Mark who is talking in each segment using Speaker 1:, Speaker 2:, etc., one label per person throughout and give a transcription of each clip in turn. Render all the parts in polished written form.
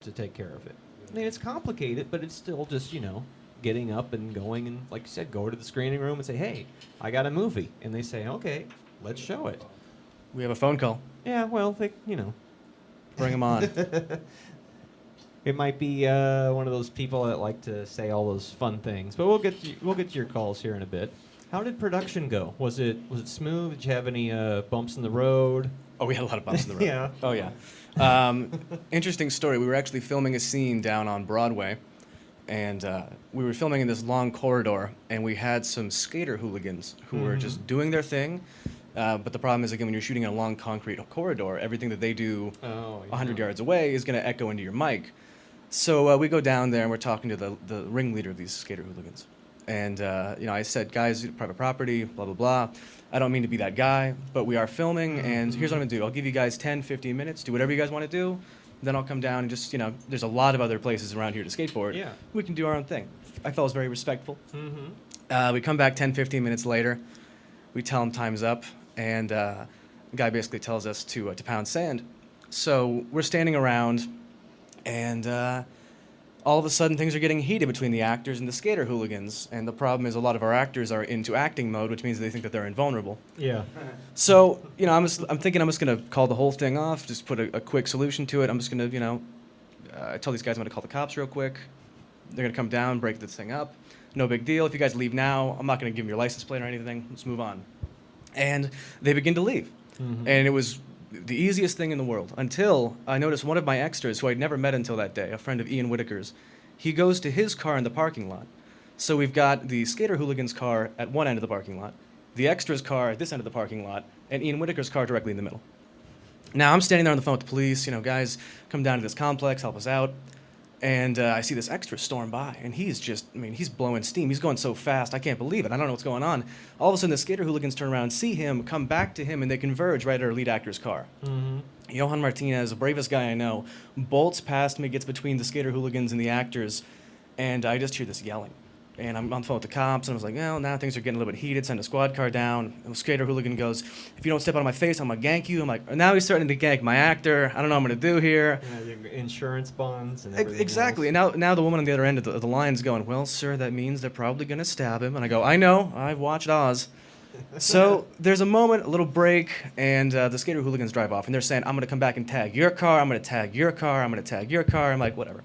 Speaker 1: to take care of it. I mean, it's complicated, but it's still just, getting up and going and, like you said, go to the screening room and say, hey, I got a movie. And they say, okay, let's show it.
Speaker 2: We have a phone call.
Speaker 1: Yeah, well,
Speaker 2: Bring them on.
Speaker 1: It might be one of those people that like to say all those fun things. But we'll get to your calls here in a bit. How did production go? Was it smooth? Did you have any bumps in the road?
Speaker 2: Oh, we had a lot of bumps in the road.
Speaker 1: Yeah.
Speaker 2: Oh, yeah. Interesting story. We were actually filming a scene down on Broadway, and we were filming in this long corridor, and we had some skater hooligans who were just doing their thing. But the problem is, again, when you're shooting in a long concrete corridor, everything that they do 100 yards away is going to echo into your mic. So we go down there, and we're talking to the ringleader of these skater hooligans. And, I said, guys, private property, blah, blah, blah. I don't mean to be that guy, but we are filming, and here's what I'm going to do. I'll give you guys 10, 15 minutes, do whatever you guys want to do. Then I'll come down and just, there's a lot of other places around here to skateboard.
Speaker 1: Yeah.
Speaker 2: We can do our own thing. I felt it was very respectful.
Speaker 1: Mm-hmm.
Speaker 2: We come back 10, 15 minutes later. We tell him time's up, and the guy basically tells us to pound sand. So we're standing around, and all of a sudden things are getting heated between the actors and the skater hooligans. And the problem is a lot of our actors are into acting mode, which means they think that they're invulnerable.
Speaker 1: Yeah.
Speaker 2: So, I'm thinking I'm just going to call the whole thing off, just put a quick solution to it. I'm just going to, I tell these guys I'm going to call the cops real quick. They're going to come down, break this thing up. No big deal. If you guys leave now, I'm not going to give them your license plate or anything. Let's move on. And they begin to leave. Mm-hmm. And it was the easiest thing in the world until I noticed one of my extras, who I'd never met until that day, a friend of Ian Whitaker's, he goes to his car in the parking lot. So we've got the skater hooligans' car at one end of the parking lot, the extra's car at this end of the parking lot, and Ian Whitaker's car directly in the middle. Now I'm standing there on the phone with the police, guys, come down to this complex, help us out. And I see this extra storm by, and he's blowing steam. He's going so fast, I can't believe it. I don't know what's going on. All of a sudden, the skater hooligans turn around, see him, come back to him, and they converge right at our lead actor's car. Mm-hmm. Johan Martinez, the bravest guy I know, bolts past me, gets between the skater hooligans and the actors, and I just hear this yelling. And I'm on the phone with the cops, and I was like, well, now things are getting a little bit heated. Send a squad car down. And the skater hooligan goes, if you don't step out of my face, I'm going to gank you. I'm like, now he's starting to gank my actor. I don't know what I'm going to do here.
Speaker 1: Yeah, your insurance bonds and everything
Speaker 2: Exactly.
Speaker 1: else.
Speaker 2: And now the woman on the other end of the line's going, well, sir, that means they're probably going to stab him. And I go, I know. I've watched Oz. So there's a moment, a little break, and the skater hooligans drive off. And they're saying, I'm going to come back and tag your car. I'm going to tag your car. I'm going to tag your car. I'm like, whatever.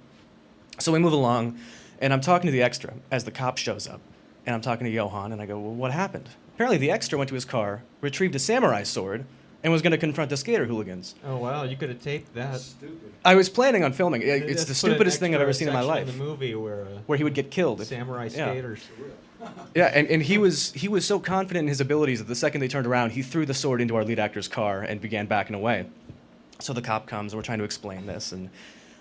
Speaker 2: So we move along. And I'm talking to the extra as the cop shows up. And I'm talking to Johan, and I go, well, what happened? Apparently the extra went to his car, retrieved a samurai sword, and was going to confront the skater hooligans.
Speaker 1: Oh, wow. You could have taped that.
Speaker 3: That's stupid.
Speaker 2: I was planning on filming it. It's the
Speaker 1: Just put
Speaker 2: stupidest
Speaker 1: an
Speaker 2: thing I've ever
Speaker 1: extra
Speaker 2: seen in my
Speaker 1: section
Speaker 2: life.
Speaker 1: In the movie
Speaker 2: where he would get killed.
Speaker 1: Samurai skaters.
Speaker 2: Yeah, and he was so confident in his abilities that the second they turned around, he threw the sword into our lead actor's car and began backing away. So the cop comes, and we're trying to explain this, and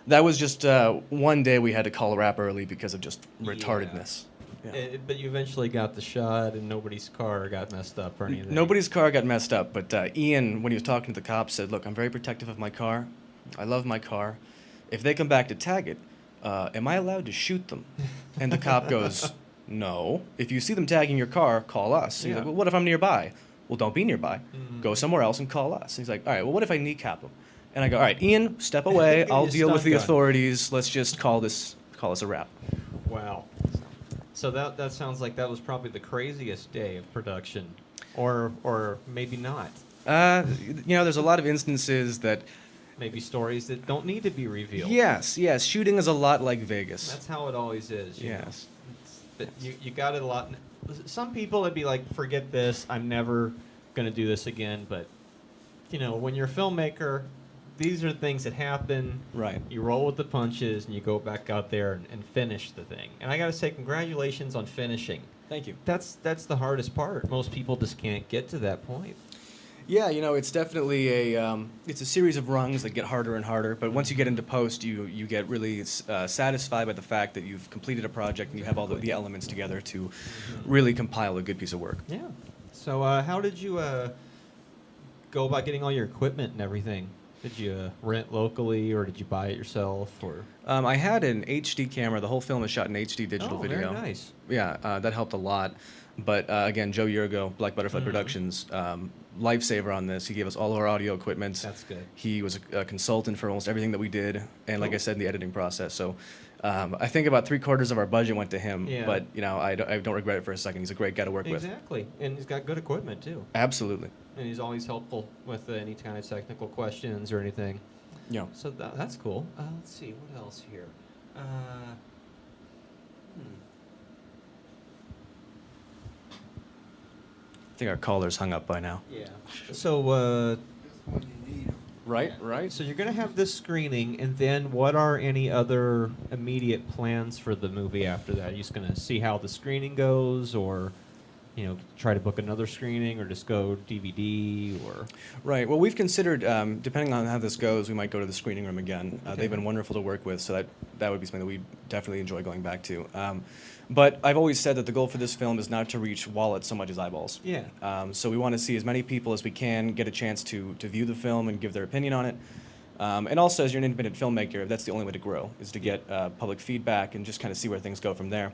Speaker 2: that was just one day we had to call a wrap early because of just retardedness. Yeah.
Speaker 1: But you eventually got the shot, and nobody's car got messed up or anything.
Speaker 2: Nobody's car got messed up, but Ian, when he was talking to the cops, said, look, I'm very protective of my car. I love my car. If they come back to tag it, am I allowed to shoot them? And the cop goes, no. If you see them tagging your car, call us. He's like, well, what if I'm nearby? Well, don't be nearby. Mm-hmm. Go somewhere else and call us. He's like, all right, well, what if I kneecap them? And I go, all right, Ian, step away. I'll deal with the authorities. Let's just call this a wrap.
Speaker 1: Wow. So that sounds like that was probably the craziest day of production, or maybe not.
Speaker 2: There's a lot of instances that
Speaker 1: maybe stories that don't need to be revealed.
Speaker 2: Yes. Shooting is a lot like Vegas.
Speaker 1: That's how it always is.
Speaker 2: Yes.
Speaker 1: You got it a lot. Some people would be like, forget this. I'm never gonna do this again. But when you're a filmmaker, these are things that happen.
Speaker 2: Right.
Speaker 1: You roll with the punches, and you go back out there and finish the thing. And I got to say, congratulations on finishing.
Speaker 2: Thank you.
Speaker 1: That's the hardest part. Most people just can't get to that point.
Speaker 2: Yeah, it's definitely it's a series of rungs that get harder and harder. But once you get into post, you get really satisfied by the fact that you've completed a project and you have all the elements together to really compile a good piece of work.
Speaker 1: Yeah. So how did you go about getting all your equipment and everything? Did you rent locally, or did you buy it yourself? Or
Speaker 2: I had an HD camera. The whole film is shot in HD digital video.
Speaker 1: Very nice.
Speaker 2: Yeah, that helped a lot. But again, Joe Yurgo, Black Butterfly Productions, lifesaver on this. He gave us all of our audio equipment.
Speaker 1: That's good.
Speaker 2: He was a consultant for almost everything that we did, and like
Speaker 1: Cool.
Speaker 2: I said, in the editing process. So I think about 3/4 of our budget went to him,
Speaker 1: Yeah.
Speaker 2: but I don't regret it for a second. He's a great guy to work with.
Speaker 1: Exactly, and he's got good equipment too,
Speaker 2: Absolutely.
Speaker 1: and he's always helpful with any kind of technical questions or anything.
Speaker 2: Yeah.
Speaker 1: So that's cool. Let's see what else here.
Speaker 2: I think our caller's hung up by now.
Speaker 1: Yeah. So
Speaker 2: Right. Right.
Speaker 1: so you're gonna have this screening, and then what are any other immediate plans for the movie after that? Are you just gonna see how the screening goes, or try to book another screening, or just go DVD, or
Speaker 2: Right. Well, we've considered, depending on how this goes, we might go to the screening room again.
Speaker 1: Okay.
Speaker 2: They've been wonderful to work with, so that would be something that we definitely enjoy going back to. But I've always said that the goal for this film is not to reach wallets so much as eyeballs.
Speaker 1: yeah.
Speaker 2: So we want to see as many people as we can get a chance to view the film and give their opinion on it. And also, as you're an independent filmmaker, that's the only way to grow, is to get public feedback and just kind of see where things go from there.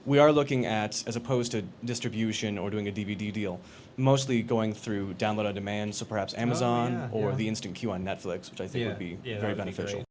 Speaker 2: We are looking at, as opposed to distribution or doing a DVD deal, mostly going through download on demand, so perhaps Amazon
Speaker 1: yeah,
Speaker 2: or
Speaker 1: yeah.
Speaker 2: the instant queue on Netflix, which I think would be
Speaker 1: that
Speaker 2: very
Speaker 1: would be
Speaker 2: beneficial.
Speaker 1: great.